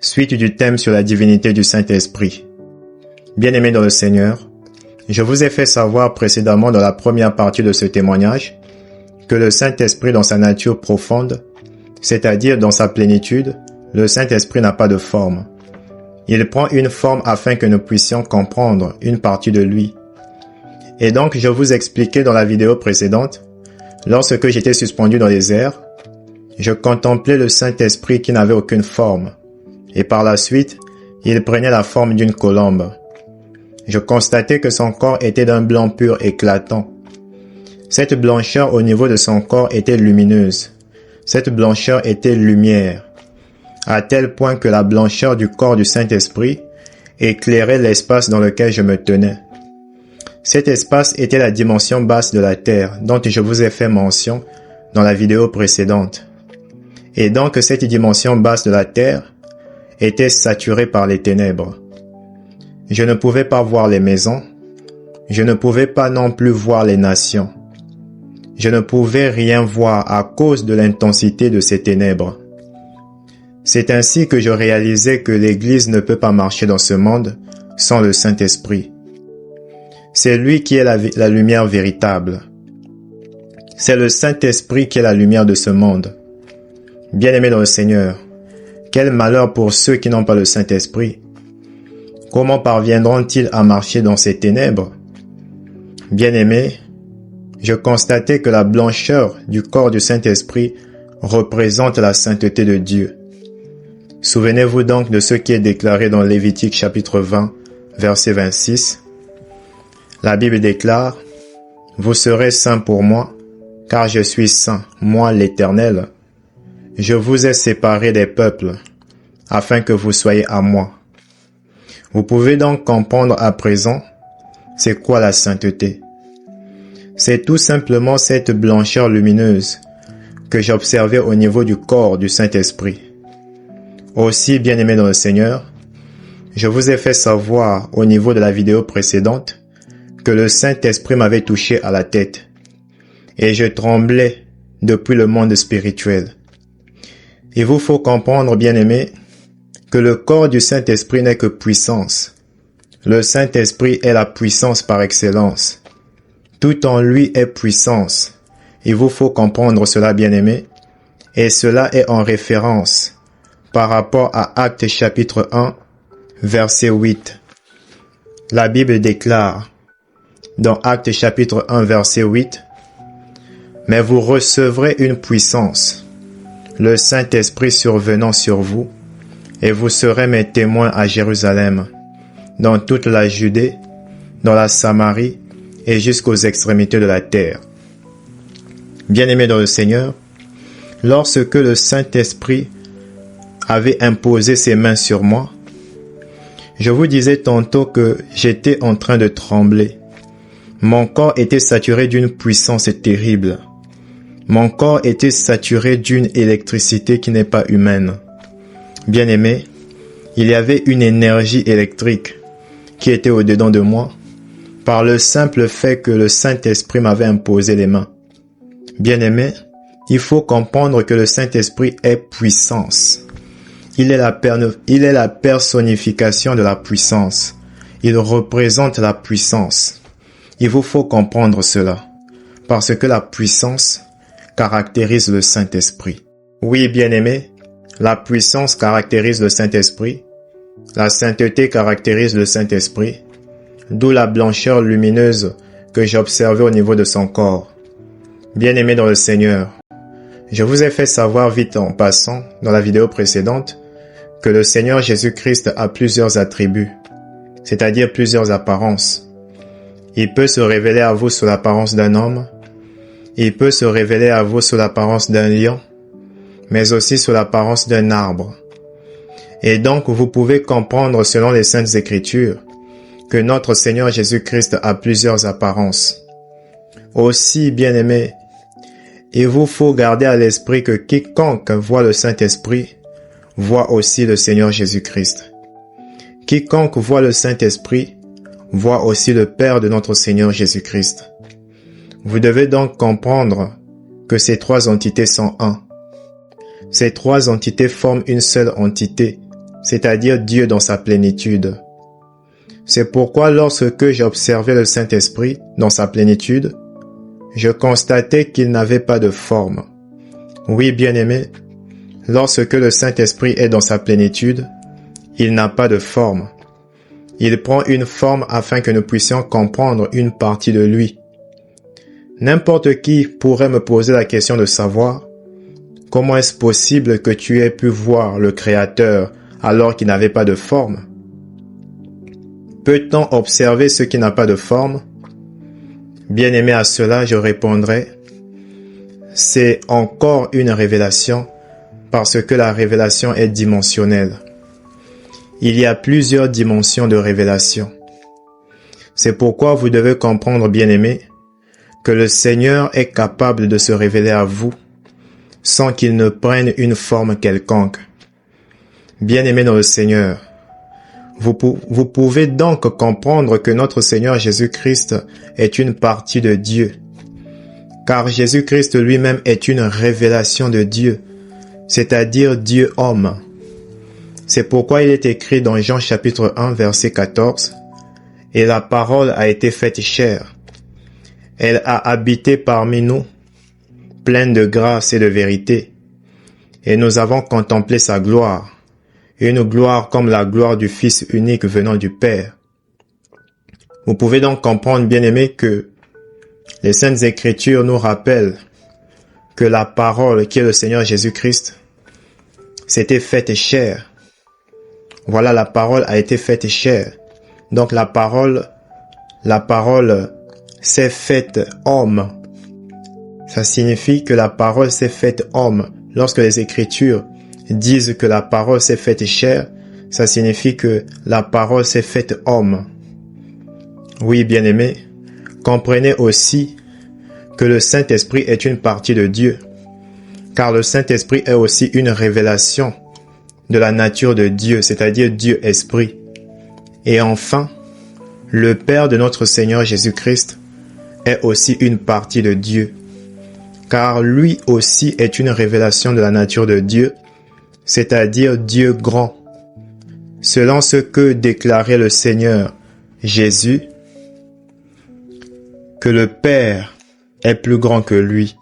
Suite du thème sur la divinité du Saint-Esprit. Bien-aimés dans le Seigneur, je vous ai fait savoir précédemment dans la première partie de ce témoignage que le Saint-Esprit dans sa nature profonde, c'est-à-dire dans sa plénitude, le Saint-Esprit n'a pas de forme. Il prend une forme afin que nous puissions comprendre une partie de lui. Et donc je vous expliquais dans la vidéo précédente, lorsque j'étais suspendu dans les airs, je contemplais le Saint-Esprit qui n'avait aucune forme. Et par la suite, il prenait la forme d'une colombe. Je constatais que son corps était d'un blanc pur éclatant. Cette blancheur au niveau de son corps était lumineuse. Cette blancheur était lumière, à tel point que la blancheur du corps du Saint-Esprit éclairait l'espace dans lequel je me tenais. Cet espace était la dimension basse de la terre, dont je vous ai fait mention dans la vidéo précédente. Et donc cette dimension basse de la terre était saturée par les ténèbres. Je ne pouvais pas voir les maisons, je ne pouvais pas non plus voir les nations. Je ne pouvais rien voir à cause de l'intensité de ces ténèbres. C'est ainsi que je réalisais que l'Église ne peut pas marcher dans ce monde sans le Saint-Esprit. C'est lui qui est la lumière véritable. C'est le Saint-Esprit qui est la lumière de ce monde. Bien-aimés dans le Seigneur, quel malheur pour ceux qui n'ont pas le Saint-Esprit. Comment parviendront-ils à marcher dans ces ténèbres? Bien-aimés, je constatais que la blancheur du corps du Saint-Esprit représente la sainteté de Dieu. Souvenez-vous donc de ce qui est déclaré dans Lévitique chapitre 20, verset 26. La Bible déclare, « Vous serez saints pour moi, car je suis saint, moi l'Éternel. Je vous ai séparés des peuples, afin que vous soyez à moi. » Vous pouvez donc comprendre à présent, c'est quoi la sainteté. C'est tout simplement cette blancheur lumineuse que j'observais au niveau du corps du Saint-Esprit. Aussi, bien-aimés dans le Seigneur, je vous ai fait savoir au niveau de la vidéo précédente que le Saint-Esprit m'avait touché à la tête et je tremblais depuis le monde spirituel. Il vous faut comprendre, bien-aimés, que le corps du Saint-Esprit n'est que puissance. Le Saint-Esprit est la puissance par excellence. Tout en lui est puissance. Il vous faut comprendre cela, bien-aimés, et cela est en référence par rapport à Actes chapitre 1, verset 8. La Bible déclare, dans Actes chapitre 1, verset 8, « Mais vous recevrez une puissance, le Saint-Esprit survenant sur vous, et vous serez mes témoins à Jérusalem, dans toute la Judée, dans la Samarie et jusqu'aux extrémités de la terre. » Bien-aimés dans le Seigneur, lorsque le Saint-Esprit avait imposé ses mains sur moi, je vous disais tantôt que j'étais en train de trembler. Mon corps était saturé d'une puissance terrible. Mon corps était saturé d'une électricité qui n'est pas humaine. Bien-aimés, il y avait une énergie électrique qui était au-dedans de moi par le simple fait que le Saint-Esprit m'avait imposé les mains. Bien-aimés, il faut comprendre que le Saint-Esprit est puissance. Il est la personnification de la puissance. Il représente la puissance. Il vous faut comprendre cela, parce que la puissance caractérise le Saint-Esprit. Oui, bien-aimés, la puissance caractérise le Saint-Esprit, la sainteté caractérise le Saint-Esprit, d'où la blancheur lumineuse que j'observais au niveau de son corps. Bien-aimés dans le Seigneur, je vous ai fait savoir vite en passant, dans la vidéo précédente, que le Seigneur Jésus-Christ a plusieurs attributs, c'est-à-dire plusieurs apparences. Il peut se révéler à vous sous l'apparence d'un homme, il peut se révéler à vous sous l'apparence d'un lion, mais aussi sous l'apparence d'un arbre. Et donc vous pouvez comprendre selon les Saintes Écritures que notre Seigneur Jésus-Christ a plusieurs apparences. Aussi, bien-aimés, il vous faut garder à l'esprit que quiconque voit le Saint-Esprit voit aussi le Seigneur Jésus-Christ. Quiconque voit le Saint-Esprit voit aussi le Père de notre Seigneur Jésus-Christ. Vous devez donc comprendre que ces trois entités sont un. Ces trois entités forment une seule entité c'est-à-dire Dieu dans sa plénitude. C'est pourquoi lorsque j'observais le Saint-Esprit dans sa plénitude, je constatais qu'il n'avait pas de forme. Oui, bien-aimé, lorsque le Saint-Esprit est dans sa plénitude, il n'a pas de forme. Il prend une forme afin que nous puissions comprendre une partie de lui. N'importe qui pourrait me poser la question de savoir comment est-ce possible que tu aies pu voir le Créateur alors qu'il n'avait pas de forme? Peut-on observer ce qui n'a pas de forme? Bien-aimé, à cela, je répondrai, c'est encore une révélation parce que la révélation est dimensionnelle. Il y a plusieurs dimensions de révélation. C'est pourquoi vous devez comprendre, bien-aimé, que le Seigneur est capable de se révéler à vous sans qu'il ne prenne une forme quelconque. Bien-aimé dans le Seigneur, vous pouvez donc comprendre que notre Seigneur Jésus-Christ est une partie de Dieu, car Jésus-Christ lui-même est une révélation de Dieu, c'est-à-dire Dieu homme. C'est pourquoi il est écrit dans Jean chapitre 1 verset 14, « Et la parole a été faite chair. Elle a habité parmi nous, pleine de grâce et de vérité. Et nous avons contemplé sa gloire, une gloire comme la gloire du Fils unique venant du Père. » Vous pouvez donc comprendre, bien-aimés, que les Saintes Écritures nous rappellent que la parole qui est le Seigneur Jésus-Christ s'était faite chair. Voilà, la parole a été faite chair. Donc la parole s'est faite homme. Ça signifie que la parole s'est faite homme. Lorsque les Écritures disent que la parole s'est faite chair, ça signifie que la parole s'est faite homme. Oui, bien-aimés, comprenez aussi que le Saint-Esprit est une partie de Dieu, car le Saint-Esprit est aussi une révélation de la nature de Dieu, c'est-à-dire Dieu Esprit. Et enfin, le Père de notre Seigneur Jésus-Christ est aussi une partie de Dieu, car lui aussi est une révélation de la nature de Dieu, c'est-à-dire Dieu grand. Selon ce que déclarait le Seigneur Jésus, que le Père est plus grand que lui.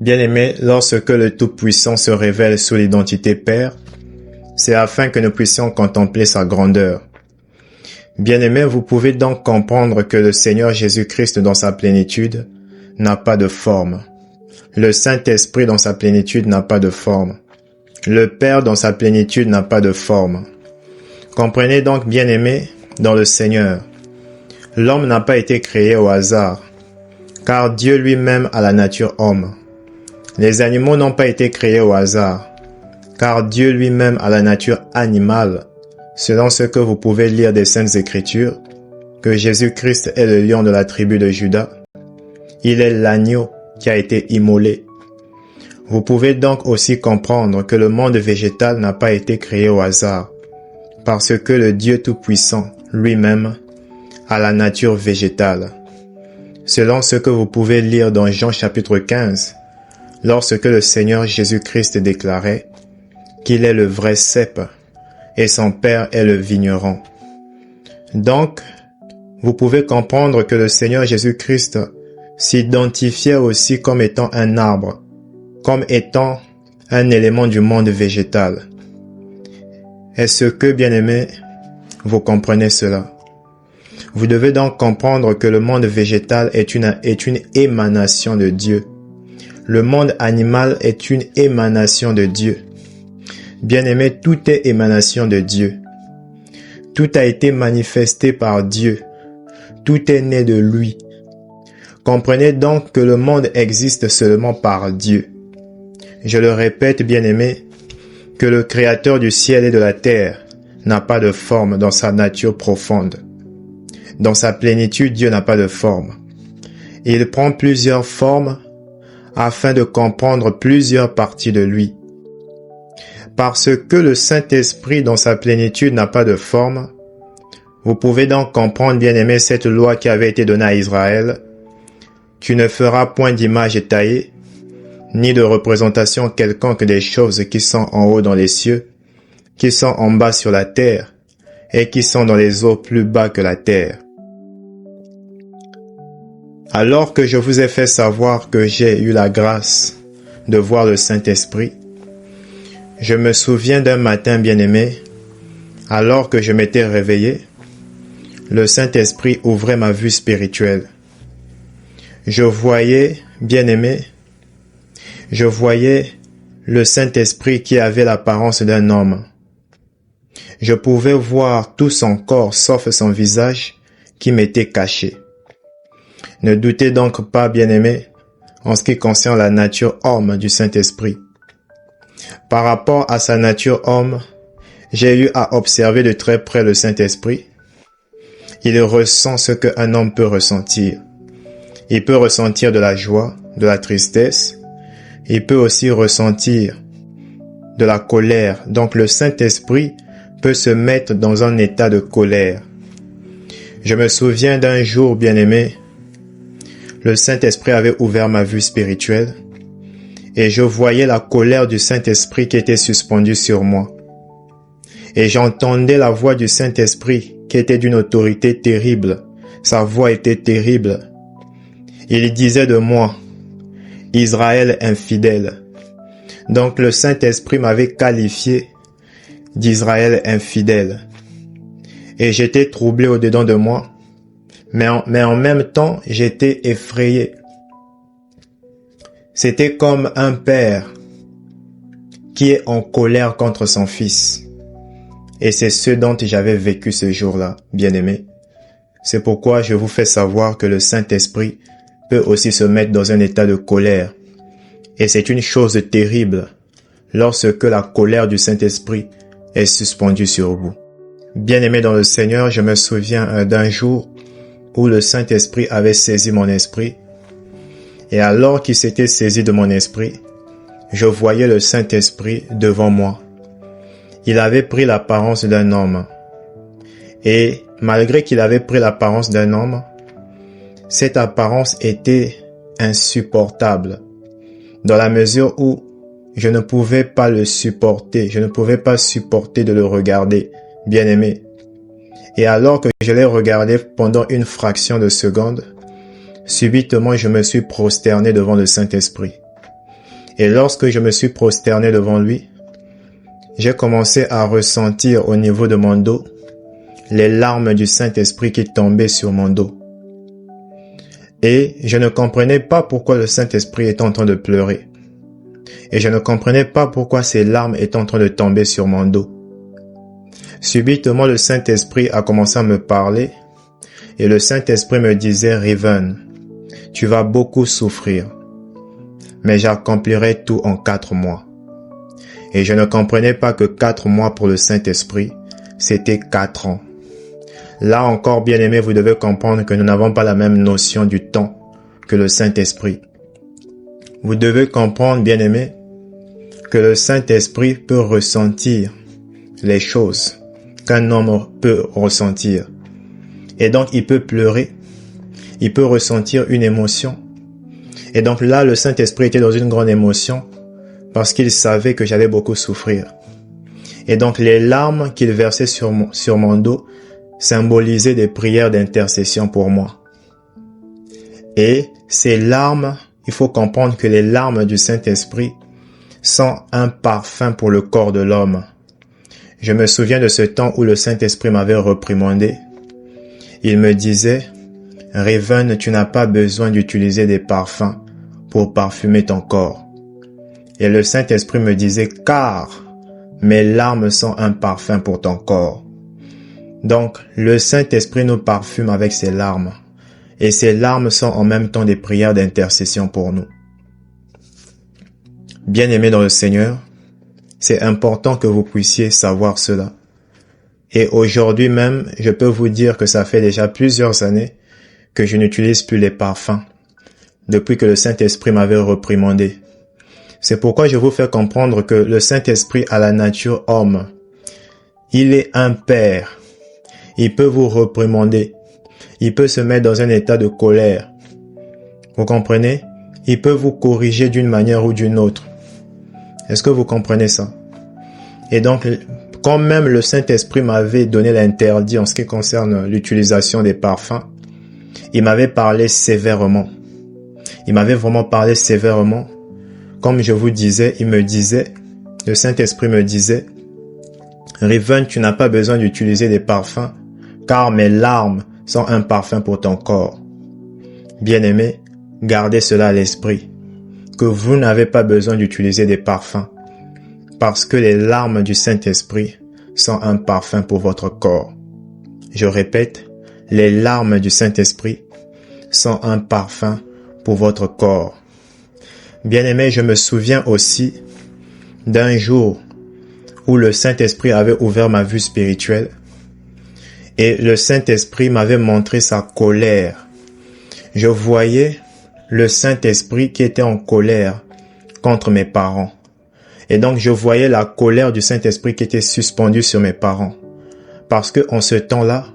Bien-aimé, lorsque le Tout-Puissant se révèle sous l'identité Père, c'est afin que nous puissions contempler sa grandeur. Bien-aimés, vous pouvez donc comprendre que le Seigneur Jésus-Christ dans sa plénitude n'a pas de forme. Le Saint-Esprit dans sa plénitude n'a pas de forme. Le Père dans sa plénitude n'a pas de forme. Comprenez donc, bien-aimés, dans le Seigneur, l'homme n'a pas été créé au hasard, car Dieu lui-même a la nature homme. Les animaux n'ont pas été créés au hasard, car Dieu lui-même a la nature animale, selon ce que vous pouvez lire des Saintes Écritures, que Jésus-Christ est le lion de la tribu de Juda. Il est l'agneau qui a été immolé. Vous pouvez donc aussi comprendre que le monde végétal n'a pas été créé au hasard, parce que le Dieu Tout-Puissant, lui-même, a la nature végétale. Selon ce que vous pouvez lire dans Jean chapitre 15, lorsque le Seigneur Jésus-Christ déclarait qu'il est le vrai cep et son Père est le vigneron. Donc, vous pouvez comprendre que le Seigneur Jésus-Christ s'identifiait aussi comme étant un arbre, comme étant un élément du monde végétal. Est-ce que, bien-aimés, vous comprenez cela? Vous devez donc comprendre que le monde végétal est une émanation de Dieu. Le monde animal est une émanation de Dieu. Bien-aimés, tout est émanation de Dieu. Tout a été manifesté par Dieu. Tout est né de lui. Comprenez donc que le monde existe seulement par Dieu. Je le répète, bien-aimés, que le Créateur du ciel et de la terre n'a pas de forme dans sa nature profonde. Dans sa plénitude, Dieu n'a pas de forme. Il prend plusieurs formes afin de comprendre plusieurs parties de lui. Parce que le Saint-Esprit dans sa plénitude n'a pas de forme, vous pouvez donc comprendre, bien-aimés, cette loi qui avait été donnée à Israël. Tu ne feras point d'image taillée, ni de représentation quelconque des choses qui sont en haut dans les cieux, qui sont en bas sur la terre et qui sont dans les eaux plus bas que la terre. Alors que je vous ai fait savoir que j'ai eu la grâce de voir le Saint-Esprit, je me souviens d'un matin bien-aimé, alors que je m'étais réveillé, le Saint-Esprit ouvrait ma vue spirituelle. Je voyais, bien-aimé, je voyais le Saint-Esprit qui avait l'apparence d'un homme. Je pouvais voir tout son corps sauf son visage qui m'était caché. Ne doutez donc pas, bien-aimé, en ce qui concerne la nature homme du Saint-Esprit. Par rapport à sa nature homme, j'ai eu à observer de très près le Saint-Esprit. Il ressent ce qu'un homme peut ressentir. Il peut ressentir de la joie, de la tristesse. Il peut aussi ressentir de la colère. Donc le Saint-Esprit peut se mettre dans un état de colère. Je me souviens d'un jour, bien-aimé, le Saint-Esprit avait ouvert ma vue spirituelle et je voyais la colère du Saint-Esprit qui était suspendue sur moi. Et j'entendais la voix du Saint-Esprit qui était d'une autorité terrible. Sa voix était terrible. Il disait de moi, Israël infidèle. Donc le Saint-Esprit m'avait qualifié d'Israël infidèle. Et j'étais troublé au-dedans de moi. Mais en même temps, j'étais effrayé. C'était comme un père qui est en colère contre son fils. Et c'est ce dont j'avais vécu ce jour-là, bien-aimé. C'est pourquoi je vous fais savoir que le Saint-Esprit peut aussi se mettre dans un état de colère. Et c'est une chose terrible lorsque la colère du Saint-Esprit est suspendue sur vous. Bien-aimé dans le Seigneur, je me souviens d'un jour où le Saint-Esprit avait saisi mon esprit. Et alors qu'il s'était saisi de mon esprit, je voyais le Saint-Esprit devant moi. Il avait pris l'apparence d'un homme. Et malgré qu'il avait pris l'apparence d'un homme, cette apparence était insupportable, dans la mesure où je ne pouvais pas le supporter, je ne pouvais pas supporter de le regarder, bien-aimé. Et alors que je l'ai regardé pendant une fraction de seconde, subitement je me suis prosterné devant le Saint-Esprit. Et lorsque je me suis prosterné devant lui, j'ai commencé à ressentir au niveau de mon dos les larmes du Saint-Esprit qui tombaient sur mon dos. Et je ne comprenais pas pourquoi le Saint-Esprit était en train de pleurer. Et je ne comprenais pas pourquoi ces larmes étaient en train de tomber sur mon dos. Subitement, le Saint-Esprit a commencé à me parler et le Saint-Esprit me disait, Riven, tu vas beaucoup souffrir, mais j'accomplirai tout en 4 mois. Et je ne comprenais pas que 4 mois pour le Saint-Esprit, c'était 4 ans. Là encore, bien-aimés, vous devez comprendre que nous n'avons pas la même notion du temps que le Saint-Esprit. Vous devez comprendre, bien-aimés, que le Saint-Esprit peut ressentir les choses qu'un homme peut ressentir. Et donc, il peut pleurer, il peut ressentir une émotion. Et donc là, le Saint-Esprit était dans une grande émotion parce qu'il savait que j'allais beaucoup souffrir. Et donc, les larmes qu'il versait sur mon dos symbolisaient des prières d'intercession pour moi. Et ces larmes, il faut comprendre que les larmes du Saint-Esprit sont un parfum pour le corps de l'homme. Je me souviens de ce temps où le Saint-Esprit m'avait reprimandé. Il me disait, Raven, tu n'as pas besoin d'utiliser des parfums pour parfumer ton corps. Et le Saint-Esprit me disait, car mes larmes sont un parfum pour ton corps. Donc, le Saint-Esprit nous parfume avec ses larmes. Et ces larmes sont en même temps des prières d'intercession pour nous. Bien-aimés dans le Seigneur, c'est important que vous puissiez savoir cela. Et aujourd'hui même, je peux vous dire que ça fait déjà plusieurs années que je n'utilise plus les parfums, depuis que le Saint-Esprit m'avait reprimandé. C'est pourquoi je vous fais comprendre que le Saint-Esprit a la nature homme. Il est un père. Il peut vous reprimander. Il peut se mettre dans un état de colère. Vous comprenez? Il peut vous corriger d'une manière ou d'une autre. Est-ce que vous comprenez ça? Et donc, quand même le Saint-Esprit m'avait donné l'interdit en ce qui concerne l'utilisation des parfums, il m'avait parlé sévèrement. Il m'avait vraiment parlé sévèrement. Comme je vous disais, le Saint-Esprit me disait, Riven, tu n'as pas besoin d'utiliser des parfums, car mes larmes sont un parfum pour ton corps. Bien-aimé, gardez cela à l'esprit, que vous n'avez pas besoin d'utiliser des parfums, parce que les larmes du Saint-Esprit sont un parfum pour votre corps. Je répète, les larmes du Saint-Esprit sont un parfum pour votre corps. Bien-aimé, je me souviens aussi d'un jour où le Saint-Esprit avait ouvert ma vue spirituelle et le Saint-Esprit m'avait montré sa colère. Je voyais le Saint-Esprit qui était en colère contre mes parents. Et donc je voyais la colère du Saint-Esprit qui était suspendue sur mes parents. Parce que en ce temps-là,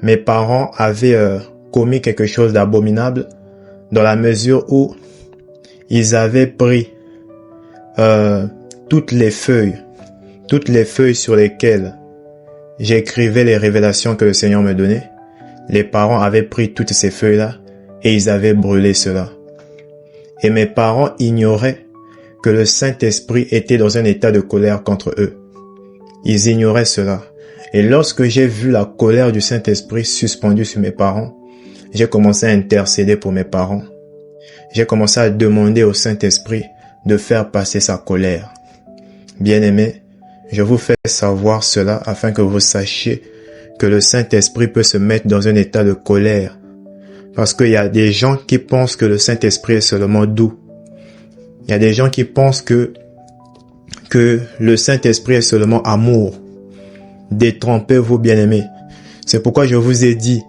mes parents avaient commis quelque chose d'abominable dans la mesure où ils avaient pris toutes les feuilles sur lesquelles j'écrivais les révélations que le Seigneur me donnait. Les parents avaient pris toutes ces feuilles-là et ils avaient brûlé cela. Et mes parents ignoraient que le Saint-Esprit était dans un état de colère contre eux. Ils ignoraient cela. Et lorsque j'ai vu la colère du Saint-Esprit suspendue sur mes parents, j'ai commencé à intercéder pour mes parents. J'ai commencé à demander au Saint-Esprit de faire passer sa colère. Bien-aimés, je vous fais savoir cela afin que vous sachiez que le Saint-Esprit peut se mettre dans un état de colère. Parce qu'il y a des gens qui pensent que le Saint-Esprit est seulement doux. Il y a des gens qui pensent que le Saint-Esprit est seulement amour. Détrompez-vous, bien-aimés. C'est pourquoi je vous ai dit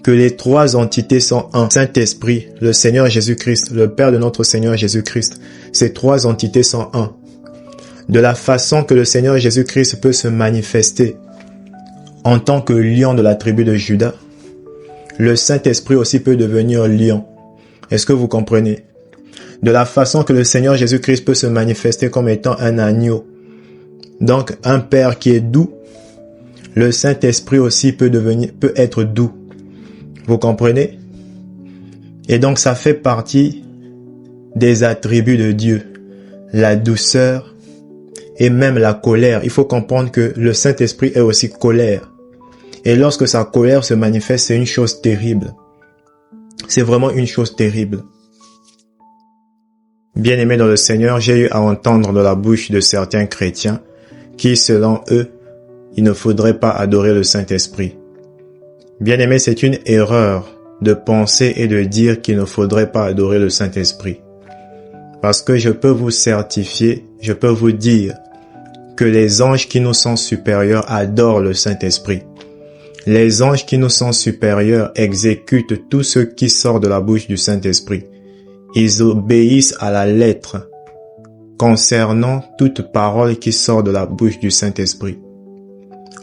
que les trois entités sont un. Saint-Esprit, le Seigneur Jésus-Christ, le Père de notre Seigneur Jésus-Christ. Ces trois entités sont un. De la façon que le Seigneur Jésus-Christ peut se manifester en tant que lion de la tribu de Juda, le Saint-Esprit aussi peut devenir lion. Est-ce que vous comprenez? De la façon que le Seigneur Jésus-Christ peut se manifester comme étant un agneau, donc un Père qui est doux, le Saint-Esprit aussi peut être doux. Vous comprenez? Et donc ça fait partie des attributs de Dieu. La douceur et même la colère. Il faut comprendre que le Saint-Esprit est aussi colère. Et lorsque sa colère se manifeste, c'est une chose terrible. C'est vraiment une chose terrible. Bien-aimé dans le Seigneur, j'ai eu à entendre de la bouche de certains chrétiens qui, selon eux, il ne faudrait pas adorer le Saint-Esprit. Bien-aimé, c'est une erreur de penser et de dire qu'il ne faudrait pas adorer le Saint-Esprit. Parce que je peux vous certifier, je peux vous dire que les anges qui nous sont supérieurs adorent le Saint-Esprit. Les anges qui nous sont supérieurs exécutent tout ce qui sort de la bouche du Saint-Esprit. Ils obéissent à la lettre concernant toute parole qui sort de la bouche du Saint-Esprit.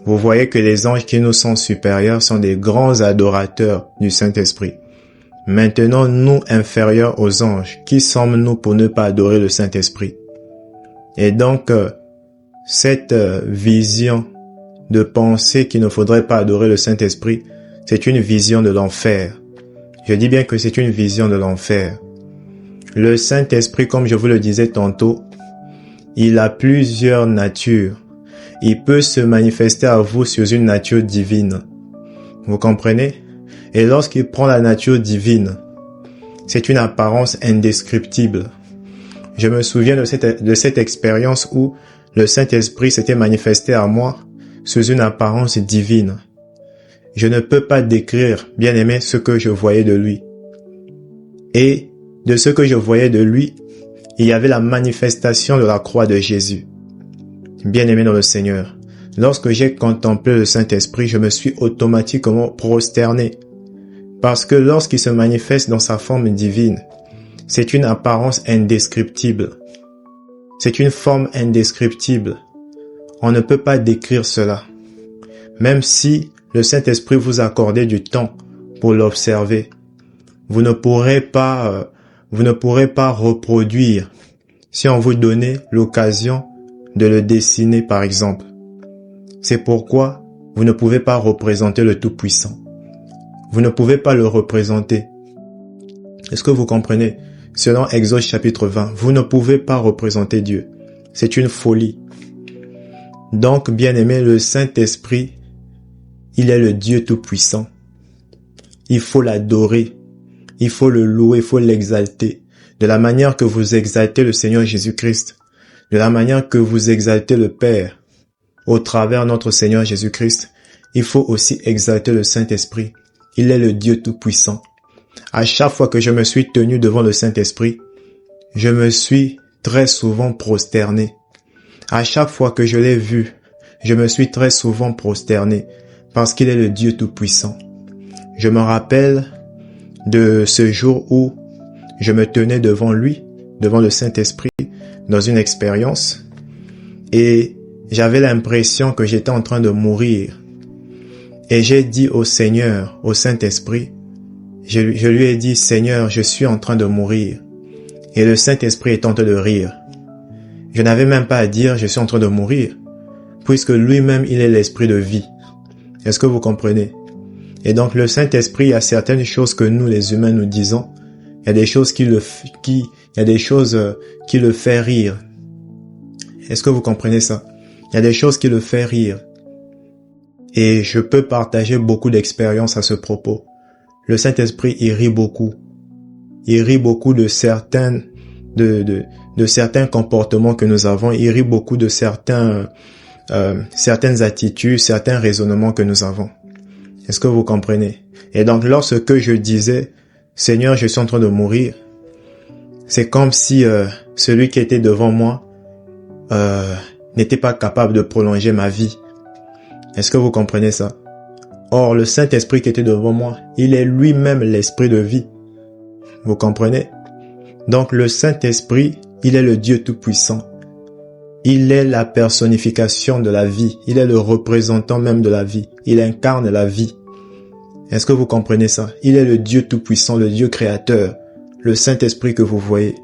Vous voyez que les anges qui nous sont supérieurs sont des grands adorateurs du Saint-Esprit. Maintenant, nous inférieurs aux anges, qui sommes-nous pour ne pas adorer le Saint-Esprit? Et donc, cette vision de penser qu'il ne faudrait pas adorer le Saint-Esprit, c'est une vision de l'enfer. Je dis bien que c'est une vision de l'enfer. Le Saint-Esprit, comme je vous le disais tantôt, il a plusieurs natures. Il peut se manifester à vous sur une nature divine. Vous comprenez? Et lorsqu'il prend la nature divine, c'est une apparence indescriptible. Je me souviens de cette expérience où le Saint-Esprit s'était manifesté à moi sous une apparence divine. Je ne peux pas décrire, bien aimé, ce que je voyais de lui. Et de ce que je voyais de lui, il y avait la manifestation de la croix de Jésus. Bien-aimé dans le Seigneur, lorsque j'ai contemplé le Saint-Esprit, je me suis automatiquement prosterné. Parce que lorsqu'il se manifeste dans sa forme divine, c'est une apparence indescriptible. C'est une forme indescriptible. On ne peut pas décrire cela. Même si le Saint-Esprit vous accordait du temps pour l'observer, vous ne pourrez pas reproduire si on vous donnait l'occasion de le dessiner par exemple. C'est pourquoi vous ne pouvez pas représenter le Tout-Puissant. Vous ne pouvez pas le représenter. Est-ce que vous comprenez? Selon Exode chapitre 20, vous ne pouvez pas représenter Dieu. C'est une folie. Donc, bien-aimé, le Saint-Esprit, il est le Dieu Tout-Puissant. Il faut l'adorer. Il faut le louer, il faut l'exalter. De la manière que vous exaltez le Seigneur Jésus-Christ. De la manière que vous exaltez le Père. Au travers de notre Seigneur Jésus-Christ, il faut aussi exalter le Saint-Esprit. Il est le Dieu Tout-Puissant. À chaque fois que je me suis tenu devant le Saint-Esprit, je me suis très souvent prosterné. À chaque fois que je l'ai vu, je me suis très souvent prosterné parce qu'il est le Dieu Tout-Puissant. Je me rappelle de ce jour où je me tenais devant lui, devant le Saint-Esprit, dans une expérience et j'avais l'impression que j'étais en train de mourir. Et j'ai dit au Seigneur, au Saint-Esprit, je lui ai dit, Seigneur, je suis en train de mourir. Et le Saint-Esprit est en train de rire. Je n'avais même pas à dire, je suis en train de mourir, puisque lui-même, il est l'esprit de vie. Est-ce que vous comprenez? Et donc, le Saint-Esprit, il y a certaines choses que nous, les humains, nous disons. Il y a des choses qui le fait rire. Est-ce que vous comprenez ça? Il y a des choses qui le fait rire. Et je peux partager beaucoup d'expériences à ce propos. Le Saint-Esprit, il rit beaucoup. Il rit beaucoup de certains comportements que nous avons. Il rit beaucoup de certaines attitudes, certains raisonnements que nous avons. Est-ce que vous comprenez? Et donc, lorsque je disais, Seigneur, je suis en train de mourir, c'est comme si celui qui était devant moi n'était pas capable de prolonger ma vie. Est-ce que vous comprenez ça? Or, le Saint-Esprit qui était devant moi, il est lui-même l'esprit de vie. Vous comprenez? Donc, le Saint-Esprit, il est le Dieu Tout-Puissant. Il est la personnification de la vie. Il est le représentant même de la vie. Il incarne la vie. Est-ce que vous comprenez ça? Il est le Dieu Tout-Puissant, le Dieu créateur, le Saint-Esprit que vous voyez.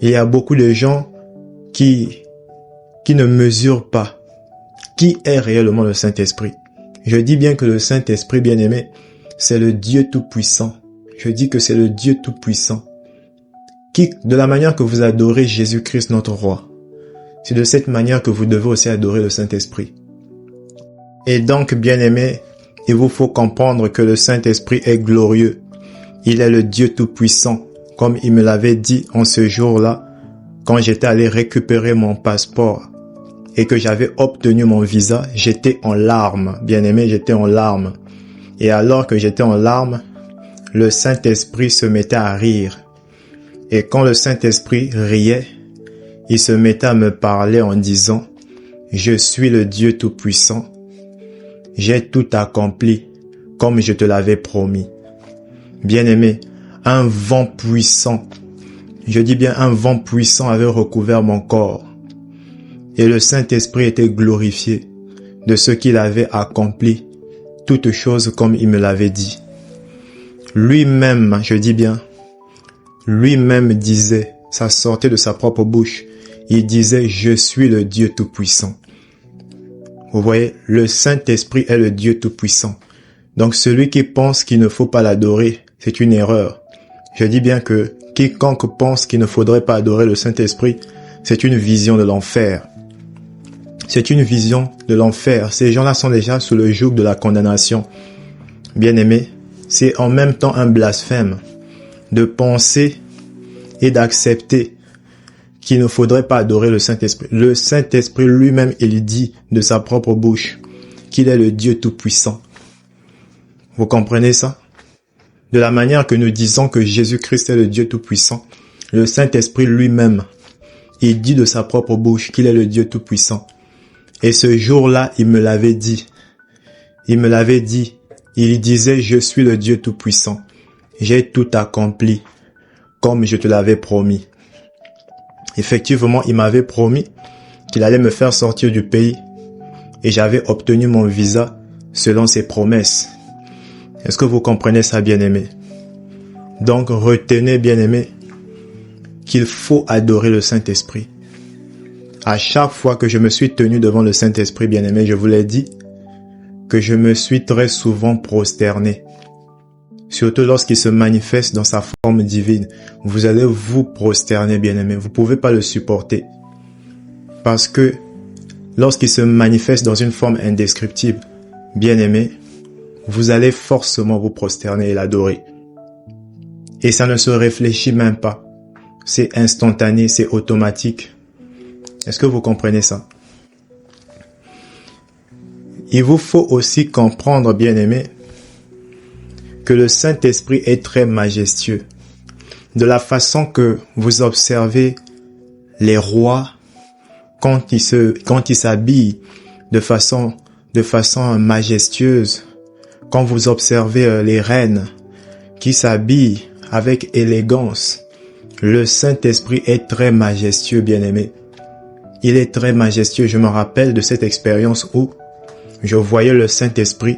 Il y a beaucoup de gens qui ne mesurent pas qui est réellement le Saint-Esprit. Je dis bien que le Saint-Esprit, bien-aimé, c'est le Dieu Tout-Puissant. Je dis que c'est le Dieu Tout-Puissant. Qui, de la manière que vous adorez Jésus-Christ, notre roi, c'est de cette manière que vous devez aussi adorer le Saint-Esprit. Et donc, bien-aimé, il vous faut comprendre que le Saint-Esprit est glorieux. Il est le Dieu Tout-Puissant, comme il me l'avait dit en ce jour-là, quand j'étais allé récupérer mon passeport et que j'avais obtenu mon visa, j'étais en larmes. Bien-aimé, j'étais en larmes. Et alors que j'étais en larmes, le Saint-Esprit se mettait à rire. Et quand le Saint-Esprit riait, il se mettait à me parler en disant, « Je suis le Dieu Tout-Puissant. J'ai tout accompli comme je te l'avais promis. » Bien-aimé, un vent puissant, je dis bien un vent puissant avait recouvert mon corps. Et le Saint-Esprit était glorifié de ce qu'il avait accompli, toutes choses comme il me l'avait dit. Lui-même, je dis bien, lui-même disait, ça sortait de sa propre bouche, il disait, je suis le Dieu Tout-Puissant. Vous voyez, le Saint-Esprit est le Dieu Tout-Puissant. Donc celui qui pense qu'il ne faut pas l'adorer, c'est une erreur. Je dis bien que quiconque pense qu'il ne faudrait pas adorer le Saint-Esprit, c'est une vision de l'enfer. C'est une vision de l'enfer. Ces gens-là sont déjà sous le joug de la condamnation. Bien-aimés, c'est en même temps un blasphème de penser et d'accepter qu'il ne faudrait pas adorer le Saint-Esprit. Le Saint-Esprit lui-même, il dit de sa propre bouche qu'il est le Dieu Tout-Puissant. Vous comprenez ça? De la manière que nous disons que Jésus-Christ est le Dieu Tout-Puissant, le Saint-Esprit lui-même, il dit de sa propre bouche qu'il est le Dieu Tout-Puissant. Et ce jour-là, il me l'avait dit. Il me l'avait dit. Il disait, je suis le Dieu Tout-Puissant. J'ai tout accompli, comme je te l'avais promis. Effectivement, il m'avait promis qu'il allait me faire sortir du pays. Et j'avais obtenu mon visa selon ses promesses. Est-ce que vous comprenez ça, bien-aimé? Donc, retenez, bien-aimé, qu'il faut adorer le Saint-Esprit. À chaque fois que je me suis tenu devant le Saint-Esprit bien-aimé, je vous l'ai dit, que je me suis très souvent prosterné. Surtout lorsqu'il se manifeste dans sa forme divine. Vous allez vous prosterner, bien-aimé. Vous ne pouvez pas le supporter. Parce que lorsqu'il se manifeste dans une forme indescriptible, bien-aimé, vous allez forcément vous prosterner et l'adorer. Et ça ne se réfléchit même pas. C'est instantané, c'est automatique. Est-ce que vous comprenez ça? Il vous faut aussi comprendre, bien-aimé, que le Saint-Esprit est très majestueux. De la façon que vous observez les rois quand ils s'habillent de façon majestueuse, quand vous observez les reines qui s'habillent avec élégance, le Saint-Esprit est très majestueux, bien-aimé. Il est très majestueux. Je me rappelle de cette expérience où je voyais le Saint-Esprit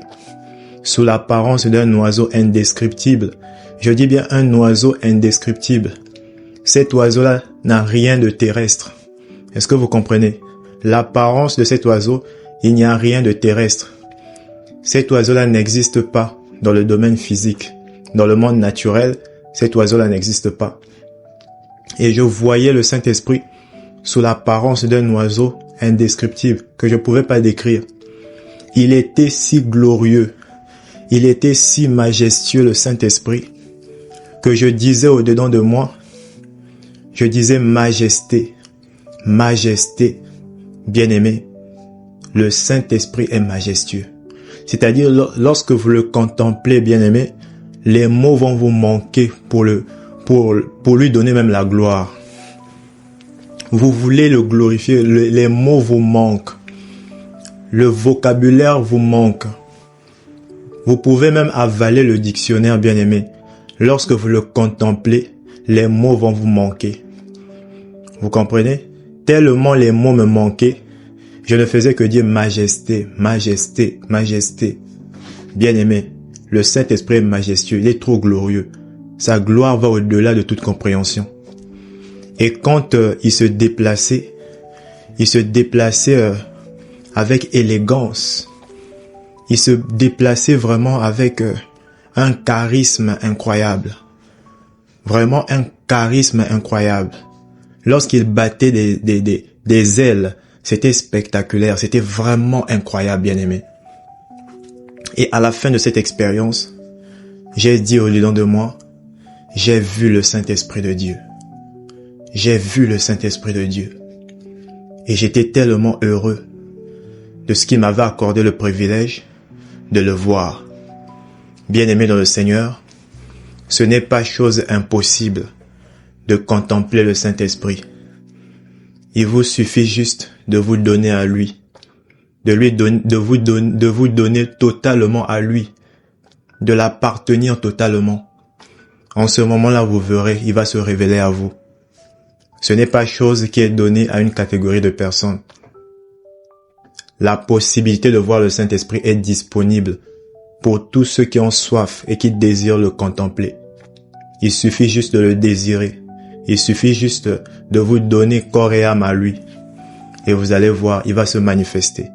sous l'apparence d'un oiseau indescriptible. Je dis bien un oiseau indescriptible. Cet oiseau-là n'a rien de terrestre. Est-ce que vous comprenez? L'apparence de cet oiseau, il n'y a rien de terrestre. Cet oiseau-là n'existe pas dans le domaine physique. Dans le monde naturel, cet oiseau-là n'existe pas. Et je voyais le Saint-Esprit sous l'apparence d'un oiseau indescriptible que je ne pouvais pas décrire. Il était si glorieux, il était si majestueux, le Saint-Esprit, que je disais au-dedans de moi, je disais majesté, majesté, bien-aimé, le Saint-Esprit est majestueux. C'est-à-dire, lorsque vous le contemplez, bien-aimé, les mots vont vous manquer pour lui donner même la gloire. Vous voulez le glorifier, les mots vous manquent. Le vocabulaire vous manque. Vous pouvez même avaler le dictionnaire, bien-aimé. Lorsque vous le contemplez, les mots vont vous manquer. Vous comprenez? Tellement les mots me manquaient, je ne faisais que dire majesté, majesté, majesté. Bien-aimé, le Saint-Esprit est majestueux, il est trop glorieux. Sa gloire va au-delà de toute compréhension. Et quand il se déplaçait avec élégance. Il se déplaçait vraiment avec un charisme incroyable. Vraiment un charisme incroyable. Lorsqu'il battait des ailes, c'était spectaculaire, c'était vraiment incroyable, bien-aimé. Et à la fin de cette expérience, j'ai dit au-dedans de moi, j'ai vu le Saint-Esprit de Dieu. J'ai vu le Saint-Esprit de Dieu. Et j'étais tellement heureux de ce qu'il m'avait accordé le privilège de le voir. Bien-aimé dans le Seigneur, ce n'est pas chose impossible de contempler le Saint-Esprit. Il vous suffit juste de vous donner à lui, de vous donner totalement à lui, de l'appartenir totalement. En ce moment-là, vous verrez, il va se révéler à vous. Ce n'est pas chose qui est donnée à une catégorie de personnes. La possibilité de voir le Saint-Esprit est disponible pour tous ceux qui ont soif et qui désirent le contempler. Il suffit juste de le désirer. Il suffit juste de vous donner corps et âme à lui. Et vous allez voir, il va se manifester.